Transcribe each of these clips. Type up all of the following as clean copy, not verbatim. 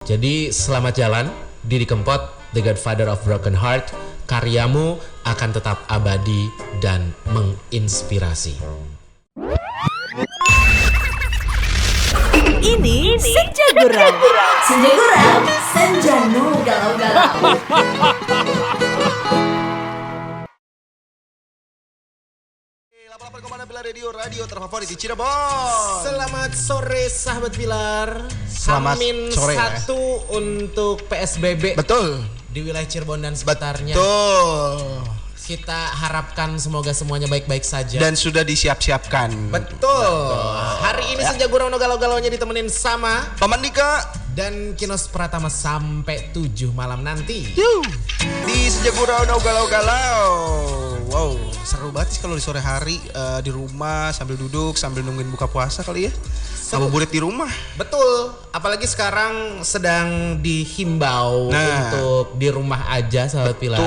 Jadi selamat jalan, Didi Kempot, The Godfather of Broken Heart. Karyamu akan tetap abadi dan menginspirasi. Ini Senja Gurau. Senja Gurau, Senjanu galau-galau. Radio terfavorit di Cirebon. Selamat sore sahabat Pilar. Selamat Hamin sore, 1 untuk PSBB. Betul. Di wilayah Cirebon dan sekitarnya. Betul. Kita harapkan semoga semuanya baik-baik saja. Dan sudah disiap-siapkan. Betul. Hari ini Senja Gurau galau-galaunya ditemenin sama Paman Dika dan Kinos Pratama sampai 7 malam nanti. Di Senja Gurau galau-galau. Wow, seru banget sih kalau di sore hari di rumah sambil duduk sambil nungguin buka puasa kali ya. Ngabuburit di rumah. Betul, apalagi sekarang sedang dihimbau untuk di rumah aja sahabat Pilar.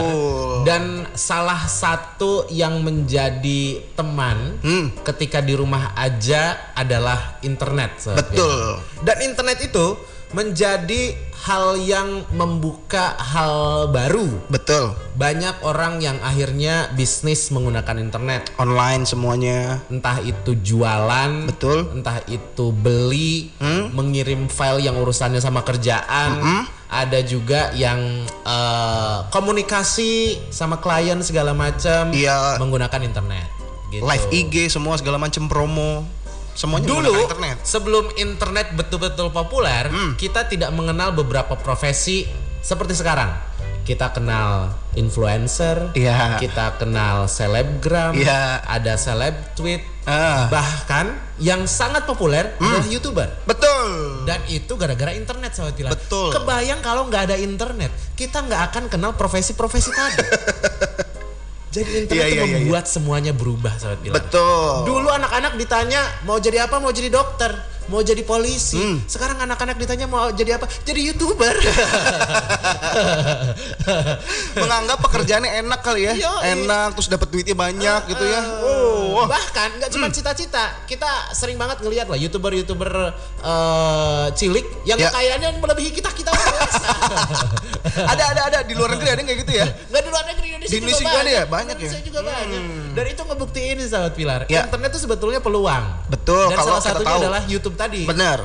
Dan salah satu yang menjadi teman ketika di rumah aja adalah internet sahabat Betul. Pilar. Dan internet itu menjadi hal yang membuka hal baru. Betul. Banyak orang yang akhirnya bisnis menggunakan internet. Online semuanya. Entah itu jualan, betul. Entah itu beli, mengirim file yang urusannya sama kerjaan. Ada juga yang komunikasi sama klien segala macam menggunakan internet. Gitu. Live IG semua segala macam promo. Semuanya dulu internet. Sebelum internet betul-betul populer, kita tidak mengenal beberapa profesi seperti sekarang. Kita kenal influencer, kita kenal selebgram, ada seleb tweet, bahkan yang sangat populer adalah YouTuber. Betul. Dan itu gara-gara internet sahabat Pilar. Betul. Kebayang kalau nggak ada internet, kita nggak akan kenal profesi-profesi tadi. Jadi internet itu membuat semuanya berubah sahabat Pilar. Betul. Dulu anak-anak ditanya mau jadi apa, mau jadi dokter, mau jadi polisi. Sekarang anak-anak ditanya mau jadi apa, jadi YouTuber. Menganggap pekerjaannya enak kali ya. Enak terus dapat duitnya banyak gitu ya. Bahkan nggak cuma cita-cita, kita sering banget ngelihat lah YouTuber cilik yang kayaknya melebihi kita biasa. ada di luar negeri ada nggak gitu ya? Nggak di luar negeri, di Indonesia juga ada ya, banyak ya. Juga banyak. Dan itu ngebuktiin nih sahabat Pilar. Internet itu sebetulnya peluang. Betul. Dan kalau salah satunya tahu. adalah YouTube tadi. Benar.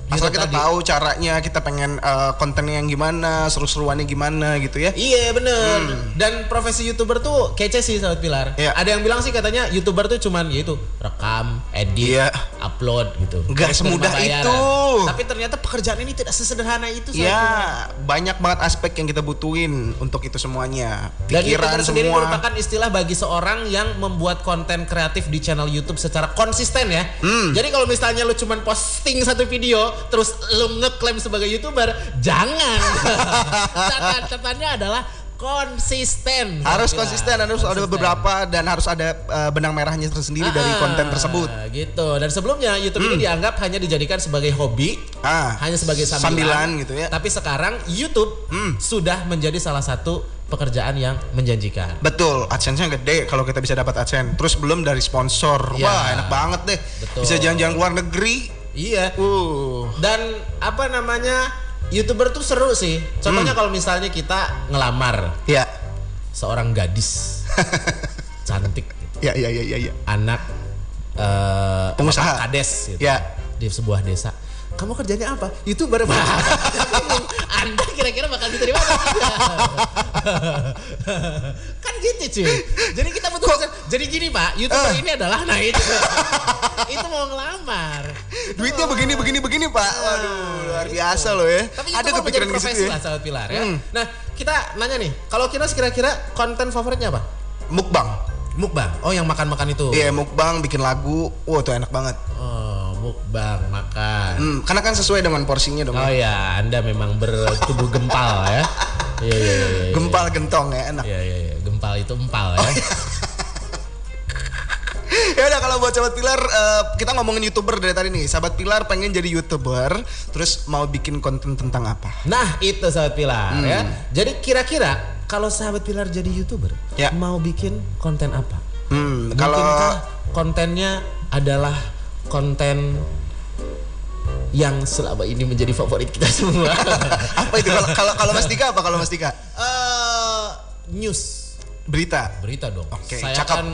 Asal kita tahu caranya, kita pengen kontennya yang gimana, seru-seruannya gimana gitu ya. Iya bener. Dan profesi YouTuber tuh kece sih sahabat Pilar. Ada yang bilang sih katanya YouTuber tuh cuman yaitu rekam, edit, upload gitu. Gak semudah itu. Tapi ternyata pekerjaan ini tidak sesederhana itu. Banyak banget aspek yang kita butuhin untuk itu semuanya. Dan Pikiran YouTuber sendiri semua. merupakan istilah bagi seorang yang membuat konten kreatif di channel YouTube secara konsisten ya. Jadi kalau misalnya lu cuman posting satu video terus lu ngeklaim sebagai YouTuber, jangan. Catatannya adalah konsisten. Harus konsisten, harus ada beberapa dan harus ada benang merahnya tersendiri dari konten tersebut. Gitu. Dan sebelumnya YouTube ini dianggap hanya dijadikan sebagai hobi, hanya sebagai sambilan gitu ya. Tapi sekarang YouTube sudah menjadi salah satu pekerjaan yang menjanjikan. Betul, AdSense-nya gede kalau kita bisa dapat AdSense. Terus belum dari sponsor. Wah, enak banget deh. Betul. Bisa jalan-jalan keluar negeri. Iya. Dan apa namanya, YouTuber tuh seru sih. Contohnya kalau misalnya kita ngelamar seorang gadis cantik gitu. Iya. Anak pengusaha kades gitu. Di sebuah desa. Kamu kerjanya apa? YouTuber. Anda kira-kira bakal diterima apa? Kan gitu cuy. Jadi kita butuh. Jadi gini Pak, YouTuber ini adalah itu mau ngelamar. Duitnya begini Pak. Waduh, luar biasa loh ya. Tapi ada kepikiran gitu profesi lah sahabat Pilar ya. Nah, kita nanya nih, kalau Kinos kira-kira konten favoritnya apa? Mukbang. Oh, yang makan-makan itu. Iya, mukbang, bikin lagu. Wah, tuh enak banget. Oh, mukbang, makan. Karena kan sesuai dengan porsinya dong. Oh ya, Anda memang bertubuh gempal ya. Iya. Gempal gentong ya, enak. Iya. Gempal itu empal ya. Ya udah, kalau buat sahabat Pilar, kita ngomongin YouTuber dari tadi nih. Sahabat Pilar pengen jadi YouTuber, terus mau bikin konten tentang apa? Nah, itu sahabat Pilar ya. Jadi kira-kira kalau sahabat Pilar jadi YouTuber, mau bikin konten apa? Kalau kontennya adalah konten yang selama ini menjadi favorit kita semua. Apa itu kalau Mas Dika apa kalau Mas Dika? News. Berita dong. Oke, Saya cakep. kan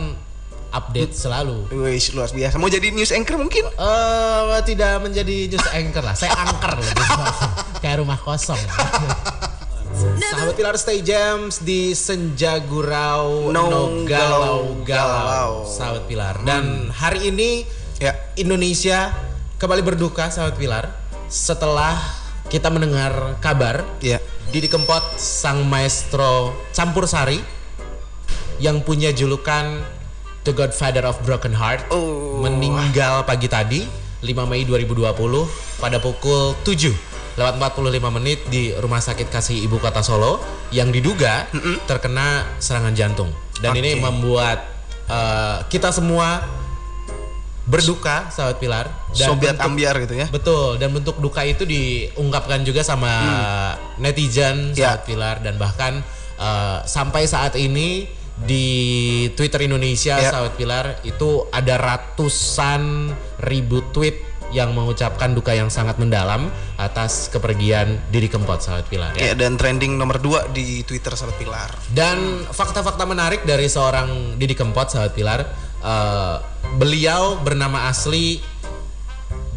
update selalu. Wih, luar biasa. Mau jadi news anchor mungkin? Tidak menjadi news anchor lah. Saya angker lebih kayak rumah kosong. Sahabat Pilar, stay jams di Senja Gurau no galau. Sahabat Pilar. Dan hari ini Indonesia kembali berduka, sahabat Pilar, setelah kita mendengar kabar Didi Kempot, sang maestro campur sari yang punya julukan The Godfather of Broken Heart, meninggal pagi tadi 5 Mei 2020 pada pukul 7:45 di Rumah Sakit Kasih Ibu Kota Solo yang diduga terkena serangan jantung. Dan ini membuat kita semua berduka, sahabat Pilar. Dan Sobat ambiar gitu ya. Betul, dan bentuk duka itu diungkapkan juga sama netizen, sahabat Pilar. Dan bahkan sampai saat ini di Twitter Indonesia, sahabat Pilar, itu ada ratusan ribu tweet yang mengucapkan duka yang sangat mendalam atas kepergian Didi Kempot, sahabat Pilar. Dan trending nomor 2 di Twitter, sahabat Pilar. Dan fakta-fakta menarik dari seorang Didi Kempot, sahabat Pilar. Beliau bernama asli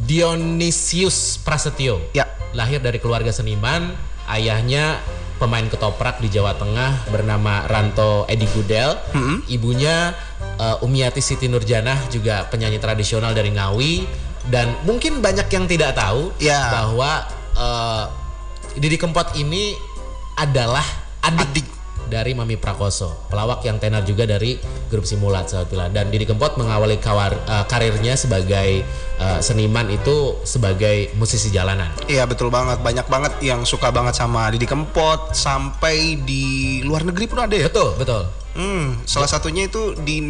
Dionysius Prasetyo. Lahir dari keluarga seniman. Ayahnya pemain ketoprak di Jawa Tengah bernama Ranto Edi Gudel. Ibunya Umiati Siti Nurjanah, juga penyanyi tradisional dari Ngawi. Dan mungkin banyak yang tidak tahu bahwa Didi Kempot ini adalah adik dari Mami Prakoso, pelawak yang tenar juga dari grup Simulat, sahabat Pilar. Dan Didi Kempot mengawali karirnya sebagai seniman itu sebagai musisi jalanan. Iya, betul banget. Banyak banget yang suka banget sama Didi Kempot, sampai di luar negeri pun ada ya. Betul. Salah satunya itu di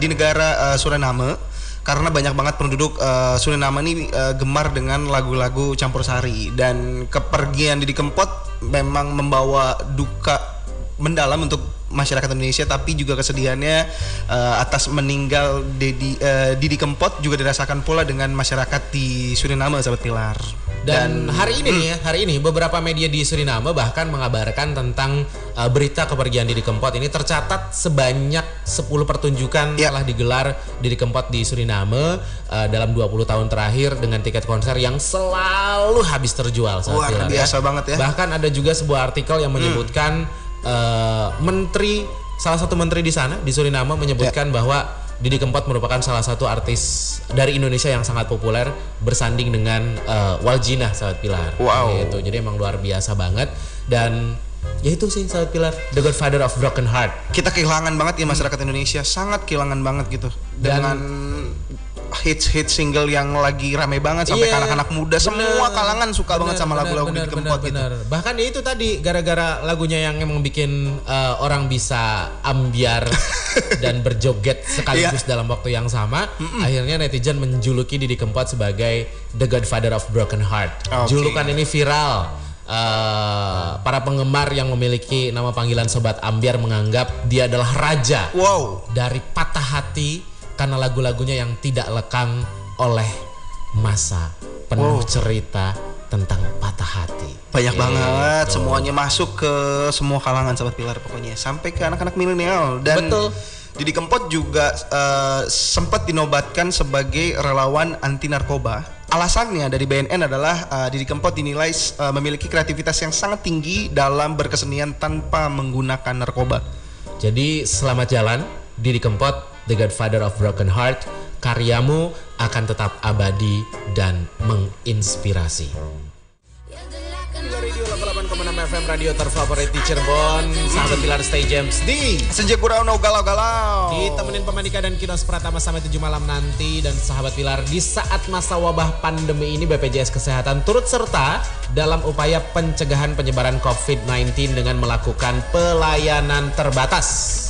negara Suriname. Karena banyak banget penduduk Suriname ini gemar dengan lagu-lagu campur sari. Dan kepergian Didi Kempot memang membawa duka mendalam untuk masyarakat Indonesia, tapi juga kesedihannya atas meninggal Didi Kempot juga dirasakan pula dengan masyarakat di Suriname, sahabat Pilar. Dan hari ini beberapa media di Suriname bahkan mengabarkan tentang berita kepergian Didi Kempot ini. Tercatat sebanyak 10 pertunjukan telah digelar Didi Kempot di Suriname dalam 20 tahun terakhir dengan tiket konser yang selalu habis terjual. Wah, biasa banget ya. Bahkan ada juga sebuah artikel yang menyebutkan salah satu menteri di sana di Suriname menyebutkan bahwa Didi Kempot merupakan salah satu artis dari Indonesia yang sangat populer, bersanding dengan Waljina, sahabat Pilar. Gitu. Jadi emang luar biasa banget. Dan ya itu sih, sahabat Pilar, The Godfather of Broken Heart. Kita kehilangan banget ya, masyarakat Indonesia sangat kehilangan banget gitu dengan hits single yang lagi rame banget sampai anak-anak muda semua kalangan suka banget sama lagu-lagu Didi Kempot gitu. Bahkan itu tadi gara-gara lagunya yang emang bikin orang bisa ambiar dan berjoget sekaligus dalam waktu yang sama. Akhirnya netizen menjuluki Didi Kempot sebagai The Godfather of Broken Heart. Julukan ini viral. Para penggemar yang memiliki nama panggilan Sobat Ambiar menganggap dia adalah raja dari patah hati, karena lagu-lagunya yang tidak lekang oleh masa, penuh cerita tentang patah hati. Banyak banget, semuanya masuk ke semua kalangan, sahabat Pilar, pokoknya sampai ke anak-anak milenial. Dan Didi Kempot juga sempat dinobatkan sebagai relawan anti narkoba. Alasannya dari BNN adalah Didi Kempot dinilai memiliki kreativitas yang sangat tinggi dalam berkesenian tanpa menggunakan narkoba. Jadi selamat jalan Didi Kempot, The Godfather of Broken Heart. Karyamu akan tetap abadi dan menginspirasi. Radio 88,6 FM, radio terfavorit di Cirebon. Sahabat Pilar, stay jams di Senja Gurau no galau-galau. Ditemenin Pemandika dan Kinos Pratama sampai 7 malam nanti. Dan sahabat Pilar, di saat masa wabah pandemi ini, BPJS Kesehatan turut serta dalam upaya pencegahan penyebaran COVID-19 dengan melakukan pelayanan terbatas.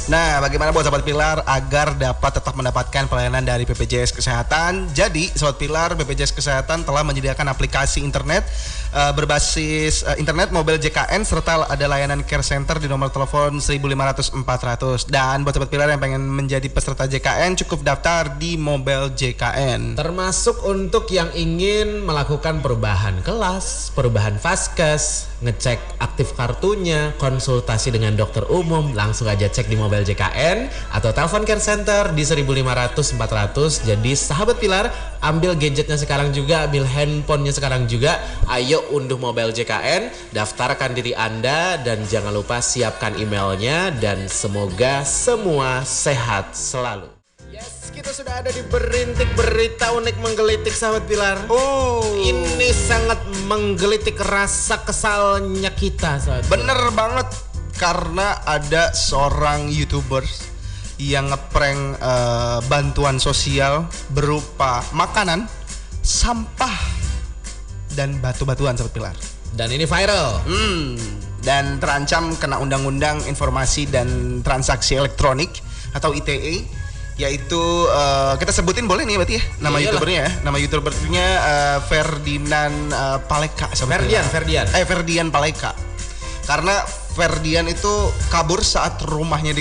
Nah, bagaimana buat sahabat Pilar agar dapat tetap mendapatkan pelayanan dari BPJS Kesehatan? Jadi, sahabat Pilar, BPJS Kesehatan telah menyediakan aplikasi internet berbasis internet mobile JKR JKN serta ada layanan care center di nomor telepon 1500-400. Dan buat sobat Pilar yang pengen menjadi peserta JKN cukup daftar di Mobile JKN. Termasuk untuk yang ingin melakukan perubahan kelas, perubahan vaskes, ngecek aktif kartunya, konsultasi dengan dokter umum, langsung aja cek di Mobile JKN atau telepon care center di 1500-400. Jadi sahabat Pilar, ambil gadgetnya sekarang juga, ambil handphonenya sekarang juga. Ayo unduh Mobile JKN, daftarkan diri Anda, dan jangan lupa siapkan emailnya, dan semoga semua sehat selalu. Yes, kita sudah ada di Berintik Berita Unik Menggelitik sahabat Pilar. Ini sangat menggelitik rasa kesalnya kita sahabat Pilar. Bener banget, karena ada seorang YouTuber yang ngeprank bantuan sosial berupa makanan, sampah, dan batu-batuan sahabat Pilar. Dan ini viral. Dan terancam kena Undang-Undang Informasi dan Transaksi Elektronik atau ITE, yaitu kita sebutin boleh nih berarti ya nama YouTubernya ya. Nama YouTubernya Ferdinand Paleka. Ferdian Paleka. Karena Ferdian itu kabur saat rumahnya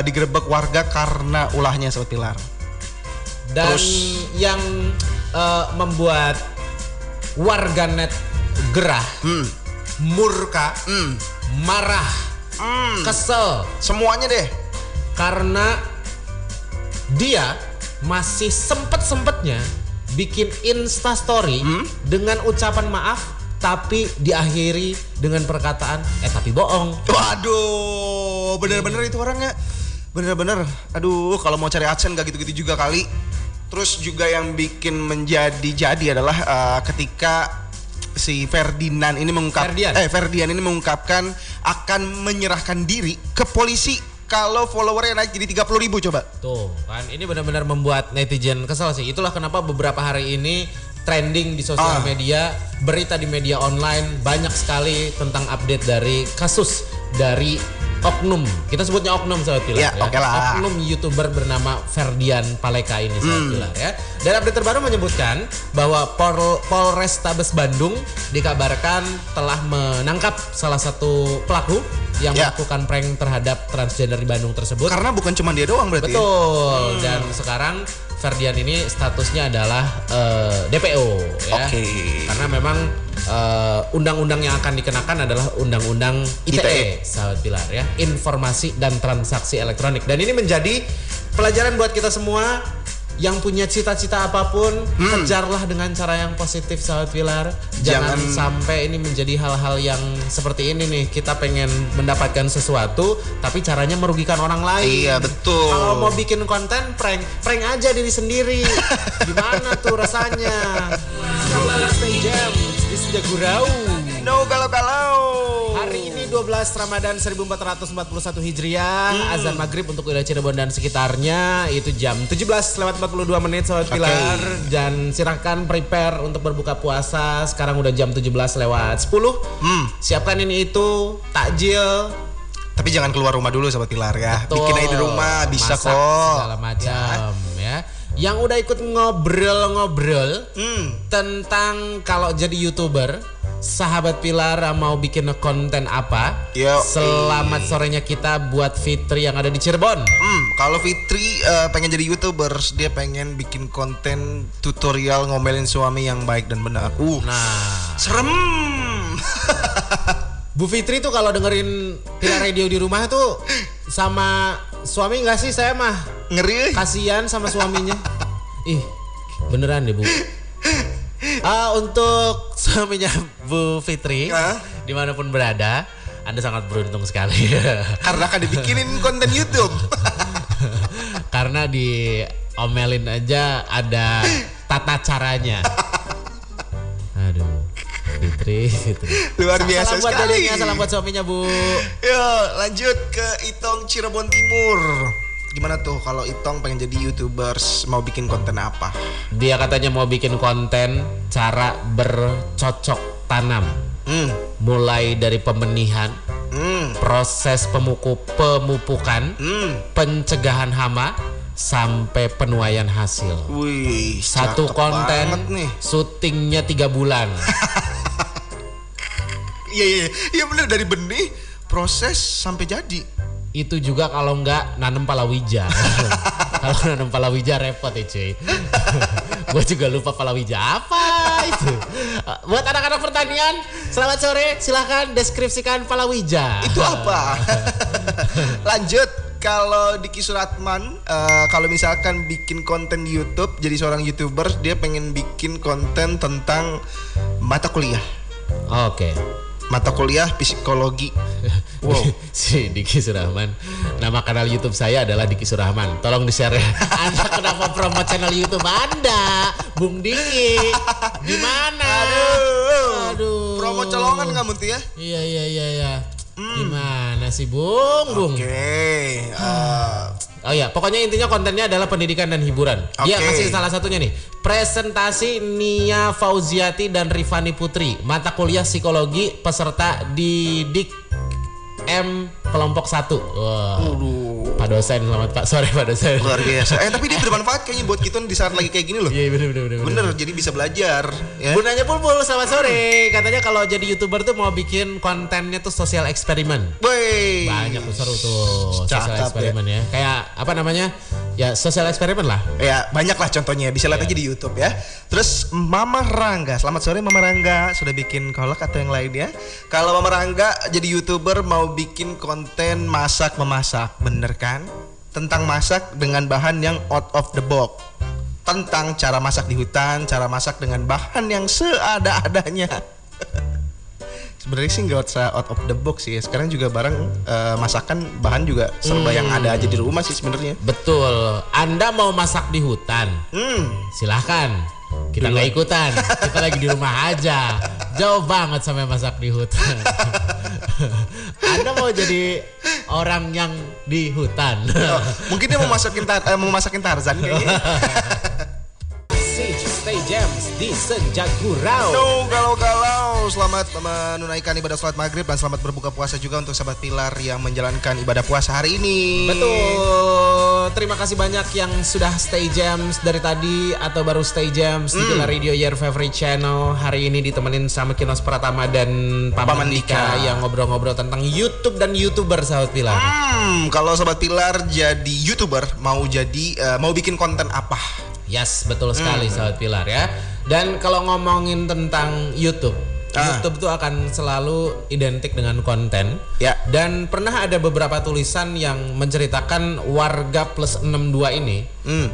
digerebek warga karena ulahnya sahabat Pilar. Dan yang membuat warganet gerah, murka, marah, kesel, semuanya deh, karena dia masih sempet-sempetnya bikin Instastory dengan ucapan maaf, tapi diakhiri dengan perkataan tapi bohong. Waduh, bener-bener itu orangnya, bener-bener. Aduh, kalau mau cari AdSense gak gitu-gitu juga kali. Terus juga yang bikin menjadi adalah ketika si Ferdian ini mengungkapkan akan menyerahkan diri ke polisi kalau followernya naik jadi 30.000 coba. Tuh kan, ini benar-benar membuat netizen kesal sih. Itulah kenapa beberapa hari ini trending di sosial media, berita di media online banyak sekali tentang update dari kasus dari oknum, kita sebutnya oknum sahabat Pilar ya. Okay lah. Oknum YouTuber bernama Ferdian Paleka ini sahabat Pilar ya. Dan update terbaru menyebutkan bahwa Polrestabes Bandung dikabarkan telah menangkap salah satu pelaku yang melakukan prank terhadap transgender di Bandung tersebut. Karena bukan cuma dia doang berarti. Betul. Dan sekarang Ferdian ini statusnya adalah DPO ya. Karena memang undang-undang yang akan dikenakan adalah undang-undang ITE sahabat Pilar ya, Informasi dan Transaksi Elektronik. Dan ini menjadi pelajaran buat kita semua yang punya cita-cita apapun, kejarlah dengan cara yang positif sahabat Pilar. Jangan sampai ini menjadi hal-hal yang seperti ini nih, kita pengen mendapatkan sesuatu tapi caranya merugikan orang lain. Iya betul. Kalau mau bikin konten prank aja diri sendiri. Gimana tuh rasanya? Stay jam di Senja Gurau. No galau-galau. Hari ini 12 Ramadan 1441 Hijriah, azan maghrib untuk wilayah Cirebon dan sekitarnya itu jam 17:42 sahabat Pilar. Dan silakan prepare untuk berbuka puasa. Sekarang udah jam 17:10. Siapkan ini itu takjil. Tapi jangan keluar rumah dulu sahabat Pilar ya. Betul. Bikin aja di rumah bisa masak, kok. Segala macam ya. Yang udah ikut ngobrol-ngobrol tentang kalau jadi YouTuber, sahabat Pilar mau bikin konten apa? Selamat sorenya kita buat Fitri yang ada di Cirebon. Kalau Fitri pengen jadi YouTuber, dia pengen bikin konten tutorial ngomelin suami yang baik dan benar. Serem. Bu Fitri tuh kalau dengerin Pilar Radio di rumah tuh sama suami nggak sih? Saya mah ngeri. Kasian sama suaminya. Ih, beneran deh Bu. Untuk suaminya Bu Fitri, dimanapun berada, Anda sangat beruntung sekali. Karena akan dibikinin konten YouTube. Karena diomelin aja ada tata caranya. Aduh, Fitri. Luar biasa salam buat sekali. Dedenya, salam buat suaminya Bu. Yuk lanjut ke Itong Cirebon Timur. Gimana tuh kalau Itong pengen jadi YouTubers, mau bikin konten apa? Dia katanya mau bikin konten cara bercocok tanam. Mulai dari pembenihan, proses pemupukan, pencegahan hama, sampai penuaian hasil. Wih, satu konten nih. Syutingnya 3 bulan. Iya bener, dari benih proses sampai jadi. Itu juga kalau enggak nanam palawija. Kalau nanam palawija repot ya cuy. Gue juga lupa palawija apa itu. Buat anak-anak pertanian, selamat sore. Silahkan deskripsikan palawija. Itu apa? Lanjut. Kalau Diki Suratman, kalau misalkan bikin konten di YouTube, jadi seorang YouTuber, dia pengen bikin konten tentang mata kuliah. Oke. Mata kuliah psikologi. Wow. Si Diki Surahman. Nama kanal YouTube saya adalah Diki Surahman. Tolong di-share ya. Anda kenapa promote channel YouTube Anda, Bung Diki? Gimana? Aduh. Promo colongan nggak Munti ya? Iya. Gimana sih Bung? Oke. Oh ya, pokoknya intinya kontennya adalah pendidikan dan hiburan. Dia kasih salah satunya nih, presentasi Nia Fauziati dan Rifani Putri, mata kuliah psikologi, peserta didik M kelompok 1. Pak dosen, selamat Pak sore Pak dosen. Luar biasa. Tapi dia bermanfaat kayaknya buat kita di saat lagi kayak gini loh. Iya bener, jadi bisa belajar. Ya? Gunanya Pulpul, selamat sore. Katanya kalau jadi YouTuber tuh mau bikin kontennya tuh sosial eksperimen. Wey. Banyak seru tuh sosial eksperimen ya. Kayak apa namanya? Ya sosial eksperimen lah. Ya banyak lah contohnya. Bisa lihat aja di YouTube ya. Terus Mama Rangga, selamat sore Mama Rangga. Sudah bikin kolak atau yang lain ya? Kalau Mama Rangga jadi YouTuber mau bikin konten masak memasak, bener kan? Tentang masak dengan bahan yang out of the box. Tentang cara masak di hutan, cara masak dengan bahan yang seada-adanya. Sebenarnya sih nggak usah out of the box sih ya. Sekarang juga barang masakan bahan juga serba yang ada aja di rumah sih sebenarnya. Betul. Anda mau masak di hutan? Silahkan. Kita nggak ikutan. Kita lagi di rumah aja. Jauh banget sampai masak di hutan. Anda mau jadi orang yang di hutan. Mungkin dia mau masakin Tarzan kayaknya. Stay Jams di Senja Gurau. No, galau-galau. Selamat menunaikan ibadah salat maghrib dan selamat berbuka puasa juga untuk sahabat Pilar yang menjalankan ibadah puasa hari ini. Betul. Terima kasih banyak yang sudah stay Jams dari tadi atau baru stay Jams di Pilar Radio, your favorite channel. Hari ini ditemenin sama Kinos Pratama dan Paman Dika yang ngobrol-ngobrol tentang YouTube dan YouTuber sahabat Pilar. Kalau sahabat Pilar jadi YouTuber, mau bikin konten apa? Yes, betul sekali sahabat Pilar ya. Dan kalau ngomongin tentang YouTube tuh akan selalu identik dengan konten. Ya. Dan pernah ada beberapa tulisan yang menceritakan warga plus 62 ini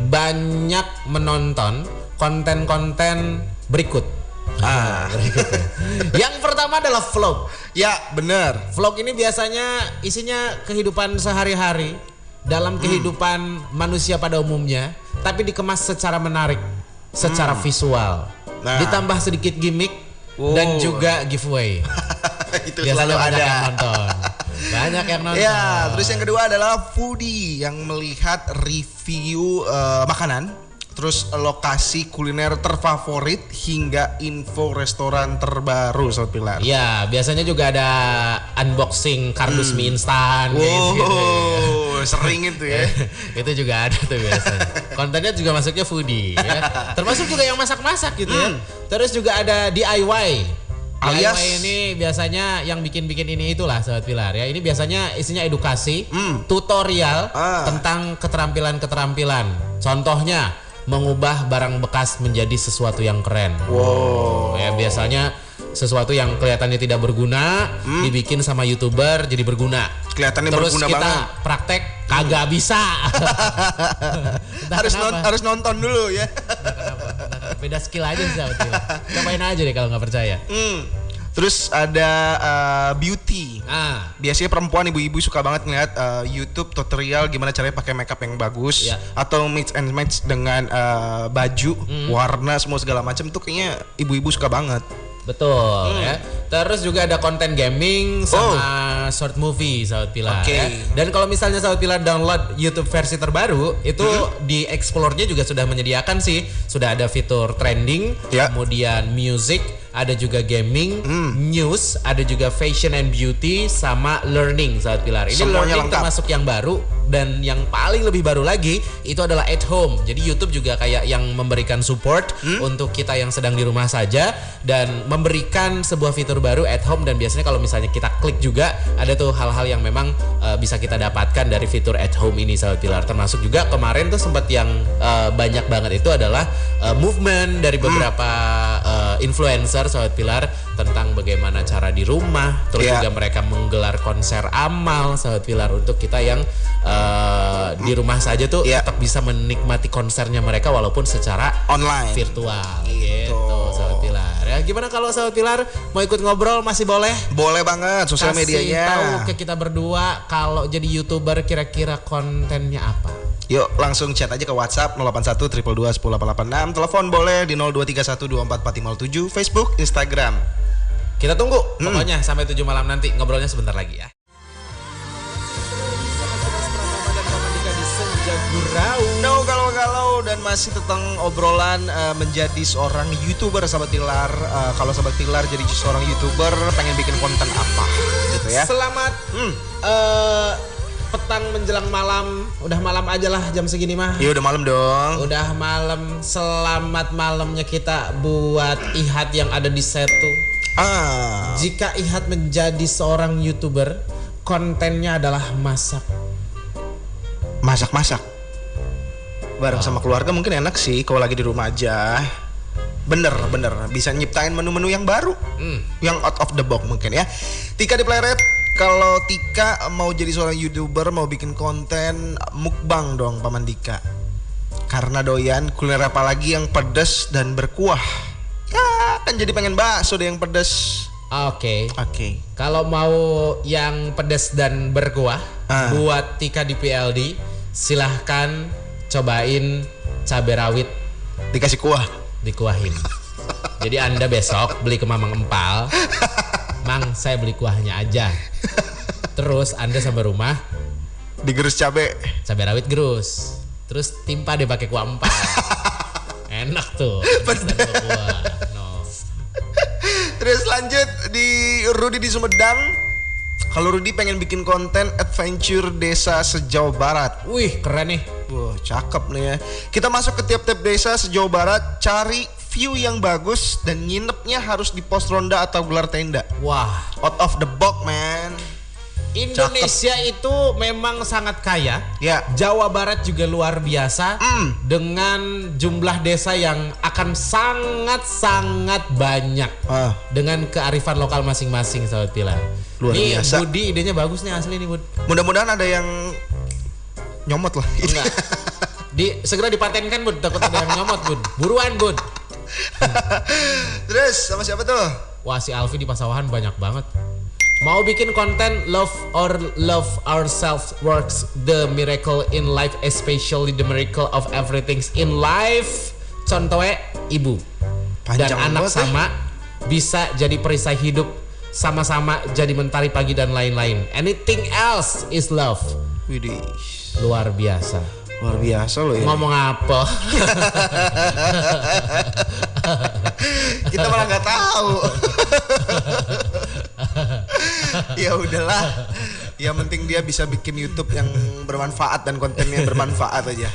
banyak menonton konten-konten berikut. Berikut ya. Yang pertama adalah vlog. Ya, benar. Vlog ini biasanya isinya kehidupan sehari-hari dalam kehidupan manusia pada umumnya, tapi dikemas secara menarik, secara visual, ditambah sedikit gimmick dan juga giveaway. Itu biasanya selalu banyak ada. yang nonton. Banyak yang nonton. Ya, terus yang kedua adalah foodie yang melihat review makanan, terus lokasi kuliner terfavorit hingga info restoran terbaru Sobat Pilar. Ya, biasanya juga ada unboxing kardus mie instan gitu. Sering itu ya. Itu juga ada tuh biasanya. Kontennya juga masuknya foodie ya. Termasuk juga yang masak-masak gitu ya. Terus juga ada DIY. Alias DIY ini biasanya yang bikin-bikin ini itulah Sobat Pilar ya. Ini biasanya isinya edukasi, tutorial tentang keterampilan-keterampilan. Contohnya mengubah barang bekas menjadi sesuatu yang keren. Wow. Ya biasanya sesuatu yang kelihatannya tidak berguna dibikin sama YouTuber jadi berguna. Kelihatannya terus berguna kita banget. Praktek kagak bisa. Harus nonton dulu ya. Kenapa? Beda skill aja sih Sobat Pilar. Cobain aja deh kalau nggak percaya. Terus ada beauty. Biasanya perempuan ibu-ibu suka banget ngeliat YouTube tutorial gimana caranya pakai makeup yang bagus, atau mix and match dengan baju, warna semua segala macam tuh kayaknya ibu-ibu suka banget. Betul ya. Terus juga ada konten gaming sama short movie Sobat Pilar ya. Dan kalau misalnya Sobat Pilar download YouTube versi terbaru itu di Explore-nya juga sudah menyediakan sih, sudah ada fitur trending, kemudian music ada juga gaming, news, ada juga fashion and beauty, sama learning, Sahabat Pilar. Ini semuanya learning lengkap. termasuk yang baru, dan yang paling lebih baru lagi itu adalah at home. Jadi YouTube juga kayak yang memberikan support untuk kita yang sedang di rumah saja, dan memberikan sebuah fitur baru at home. Dan biasanya kalau misalnya kita klik juga ada tuh hal-hal yang memang bisa kita dapatkan dari fitur at home ini, Sahabat Pilar. Termasuk juga kemarin tuh sempat yang banyak banget itu adalah movement dari beberapa influencer, Sahabat Pilar, tentang bagaimana cara di rumah. Terus juga mereka menggelar konser amal, Sahabat Pilar, untuk kita yang di rumah saja tuh tetap bisa menikmati konsernya mereka walaupun secara online, virtual gitu, Sahabat Pilar. Ya, gimana kalau Sahabat Pilar mau ikut ngobrol, masih boleh? Boleh banget, sosial medianya. Kasih tahu ke kita berdua kalau jadi YouTuber kira-kira kontennya apa. Yuk langsung chat aja ke WhatsApp 081 222 10886. Telepon boleh di 0231244507. Facebook, Instagram. Kita tunggu pokoknya sampai 7 malam nanti, ngobrolnya sebentar lagi ya. No galau-galau, dan masih tentang obrolan menjadi seorang YouTuber, Sahabat Pilar. Kalau Sahabat Pilar jadi seorang YouTuber, pengen bikin konten apa gitu ya. Selamat petang menjelang malam. Udah malam aja lah jam segini mah. Iya udah malam dong. Udah malam. Selamat malamnya kita buat Ihat yang ada di Setu. Jika Ihat menjadi seorang YouTuber, kontennya adalah masak. Masak-masak bareng sama keluarga mungkin enak sih kalau lagi di rumah aja. Bener bisa nyiptain menu-menu yang baru, yang out of the box mungkin ya. Tika di Pleret, kalau Tika mau jadi seorang YouTuber, mau bikin konten mukbang dong Paman Dika. Karena doyan kuliner apa lagi yang pedas dan berkuah. Ya kan jadi pengen bakso deh yang pedas. Oke. Kalau mau yang pedas dan berkuah, buat Tika di PLD, silahkan cobain cabai rawit. Dikasih kuah, dikuahin. Jadi Anda besok beli ke Mamang Empal, Mang saya beli kuahnya aja. Terus Anda sampai rumah digerus cabai rawit gerus, terus timpa deh pakai kuah empal. Enak tuh. Terus lanjut di Rudy di Sumedang. Kalau Rudy pengen bikin konten adventure desa sejauh barat. Wih keren nih. Wah cakep nih ya. Kita masuk ke tiap-tiap desa sejauh barat, cari view yang bagus, dan nginepnya harus di pos ronda atau gelar tenda. Wah, out of the box man. Indonesia itu memang sangat kaya. Ya. Jawa Barat juga luar biasa dengan jumlah desa yang akan sangat banyak dengan kearifan lokal masing-masing, Sahabat Pilar. Luar nih, biasa. Budi idenya bagus nih asli nih Bud. Mudah-mudahan ada yang nyomot lah. Enggak. Segera dipatenkan Bud, takut ada yang nyomot Bud. Buruan Bud. Terus sama siapa tuh? Wah si Alfi di Pasawahan banyak banget. Mau bikin konten love ourselves works the miracle in life, especially the miracle of everything in life. Contohnya ibu panjang dan anak sama bisa jadi perisai hidup, sama-sama jadi mentari pagi dan lain-lain. Anything else is love. Widih. Luar biasa. Luar biasa loh ya. Ngomong apa? Kita malah nggak tahu. Ya udahlah. Yang penting dia bisa bikin YouTube yang bermanfaat dan kontennya bermanfaat aja.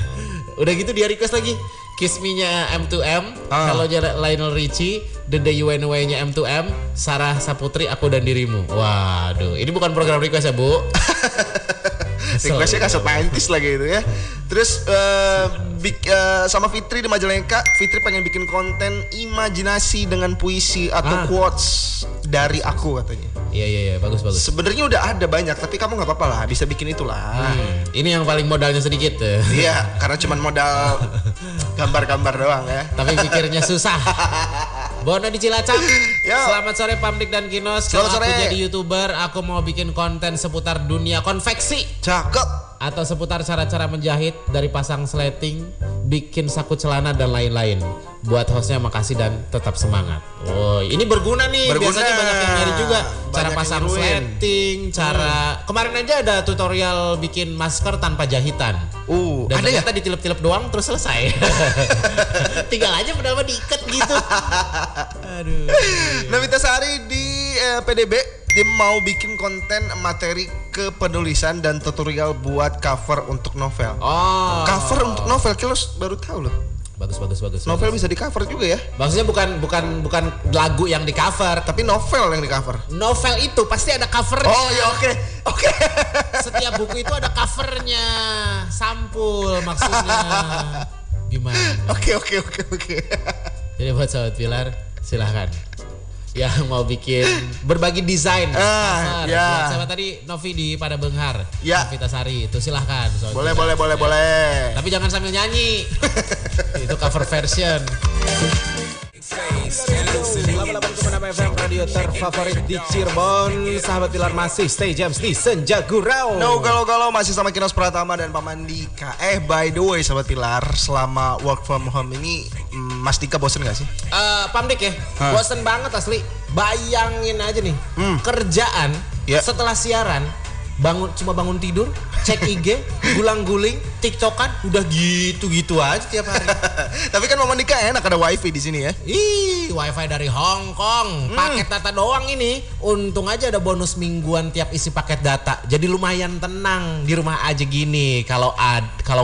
Udah gitu dia request lagi Kiss Me-nya M2M. Kalau Lionel Richie, The Day You Went Away-nya M2M, Sarah Saputri, Aku dan Dirimu. Waduh, ini bukan program request ya Bu. Requestnya kasih pantis lagi itu ya. Terus sama Fitri di Majalengka. Fitri pengen bikin konten imajinasi dengan puisi atau quotes dari aku katanya. Iya bagus. Sebenarnya udah ada banyak, tapi kamu nggak apa-apa lah, bisa bikin itulah. Ini yang paling modalnya sedikit. Iya, karena cuma modal gambar-gambar doang ya. Tapi pikirnya susah. Bono di Cilacap. Selamat sore Pamdik dan Kinos. Kalau aku jadi YouTuber, aku mau bikin konten seputar dunia konveksi. Cakep. Atau seputar cara-cara menjahit dari pasang sleting, bikin saku celana dan lain-lain. Buat hostnya makasih dan tetap semangat. Oh, ini berguna nih. Biasanya banyak yang nyari juga. Cara pasang sleting, cara kemarin aja ada tutorial bikin masker tanpa jahitan. Dan ada ternyata ditilep-tilep doang terus selesai. Tinggal aja pertama diikat gitu. Aduh. Navita Sari di PDB dia mau bikin konten materi kepenulisan dan tutorial buat cover untuk novel. Cover untuk novel, Kilos baru tahu loh. Bagus. Novel bisa di cover juga ya? Maksudnya bukan lagu yang di cover, tapi novel yang di cover. Novel itu pasti ada covernya. Oh ya oke. Setiap buku itu ada covernya, sampul maksudnya. Gimana? Oke. Jadi buat sahabat Pilar, silahkan yang mau bikin berbagi desain cover. Buat sahabat tadi Novi di Pada Benghar, Navita Sari itu silahkan. Boleh. Tapi jangan sambil nyanyi. Itu cover version. 88,6 FM radio terfavorit di Cirebon. Sahabat Pilar masih stay jams di Senja Gurau. No galau-galau masih sama Kinos Pratama dan Paman Dika. By the way Sahabat Pilar, selama work from home ini Mas Dika bosen gak sih? Pam Dik ya, bosen banget asli. Bayangin aja nih, kerjaan setelah siaran cuma bangun tidur, cek IG, gulang-guling, TikTokan, udah gitu-gitu aja tiap hari. Tapi kan Mama Dika enak ada wifi di sini ya. Wifi dari Hong Kong, paket data doang ini. Untung aja ada bonus mingguan tiap isi paket data. Jadi lumayan tenang di rumah aja gini. Kalau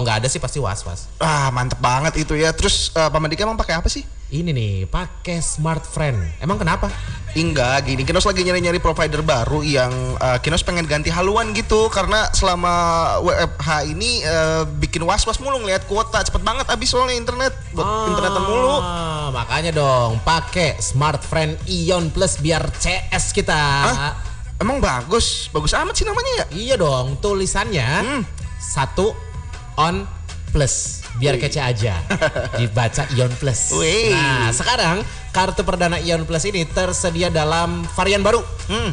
nggak ada sih pasti was-was. Mantep banget itu ya. Terus Mama Dika emang pakai apa sih? Ini nih, pakai Smart Friend. Emang kenapa? Enggak, gini Kinos lagi nyari-nyari provider baru yang Kinos pengen ganti haluan gitu. Karena selama WFH ini bikin was-was mulu ngeliat kuota. Cepet banget habis soalnya internet. Buat internetan mulu. Makanya dong, pakai Smart Friend Ion Plus biar CS kita. Emang bagus amat sih namanya ya? Iya dong, tulisannya 1 on plus. Biar kece aja. Dibaca Ion Plus. Nah, sekarang kartu perdana Ion Plus ini tersedia dalam varian baru.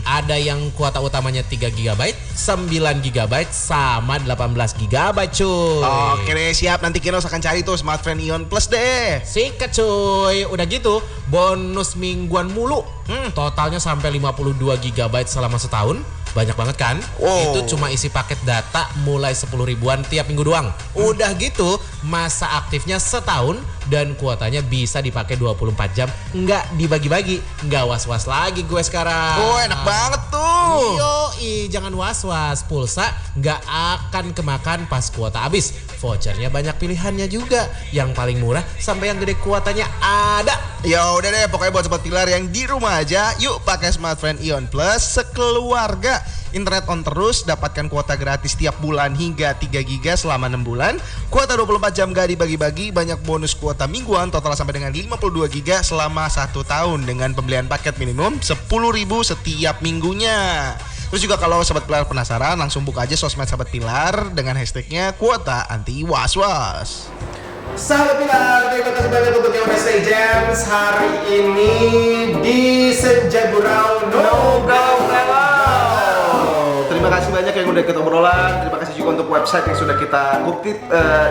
Ada yang kuota utamanya 3 GB, 9 GB, sama 18 GB cuy. Oke deh, siap. Nanti Kinos akan cari tuh Smart Friend Ion Plus deh. Sikat cuy. Udah gitu, bonus mingguan mulu. Totalnya sampai 52 GB selama setahun. Banyak banget kan? Itu cuma isi paket data mulai 10 ribuan tiap minggu doang. Udah gitu, masa aktifnya setahun dan kuotanya bisa dipakai 24 jam. Nggak dibagi-bagi, nggak was-was lagi gue sekarang. Enak banget tuh. Jangan was-was, pulsa nggak akan kemakan pas kuota habis. Vouchernya banyak pilihannya juga. Yang paling murah sampai yang gede kuotanya ada. Ya udah deh, pokoknya buat Sobat Pilar yang di rumah aja, yuk pakai Smart Friend Ion Plus sekeluarga. Internet on terus, dapatkan kuota gratis tiap bulan hingga 3 GB selama 6 bulan. Kuota 24 jam gak dibagi-bagi, banyak bonus kuota mingguan total sampai dengan 52 GB selama 1 tahun dengan pembelian paket minimum 10.000 setiap minggunya. Terus juga kalau Sobat Pilar penasaran, langsung buka aja sosmed Sobat Pilar dengan hashtagnya kuota anti was-was. Sahabat Pilar, terima kasih banyak untuk yang udah stay jams hari ini di Senja Gurau. Terima kasih banyak yang udah kita obrolan. Terima kasih juga untuk website yang sudah kita kutip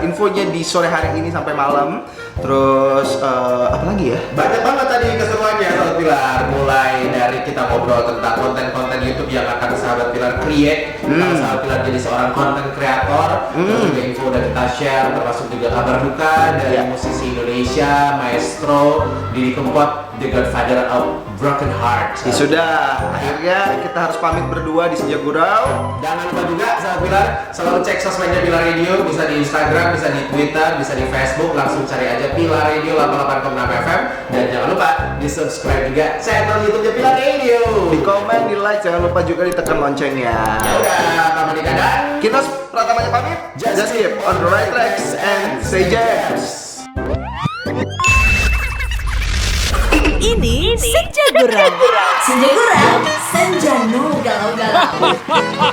infonya di sore hari ini sampai malam. Terus apa lagi ya? Banyak banget tadi keseruannya Sahabat Pilar. Mulai dari kita ngobrol tentang konten-konten YouTube yang akan Sahabat Pilar create. Kalau Sahabat Pilar jadi seorang konten kreator, terus juga info udah kita share, termasuk juga kabar duka dari musisi Indonesia, Maestro Didi Kempot, the Godfather of Broken Heart. Sudah, akhirnya kita harus pamit berdua di Senja Gurau. Jangan lupa juga Sahabat Pilar selalu cek sosmednya Pilar Radio, bisa di Instagram, bisa di Twitter, bisa di Facebook, langsung cari aja Pilar Radio 88,6 FM. Dan jangan lupa di subscribe juga channel YouTube-nya Pilar Radio. Di komen, di like, jangan lupa juga ditekan loncengnya. Ya udah, Paman Dika dan Kinos Pratamanya pamit. Just keep on the right tracks and stay jams. Ini Senja Gurau. Senja Gurau, Senja No Galau-Galau.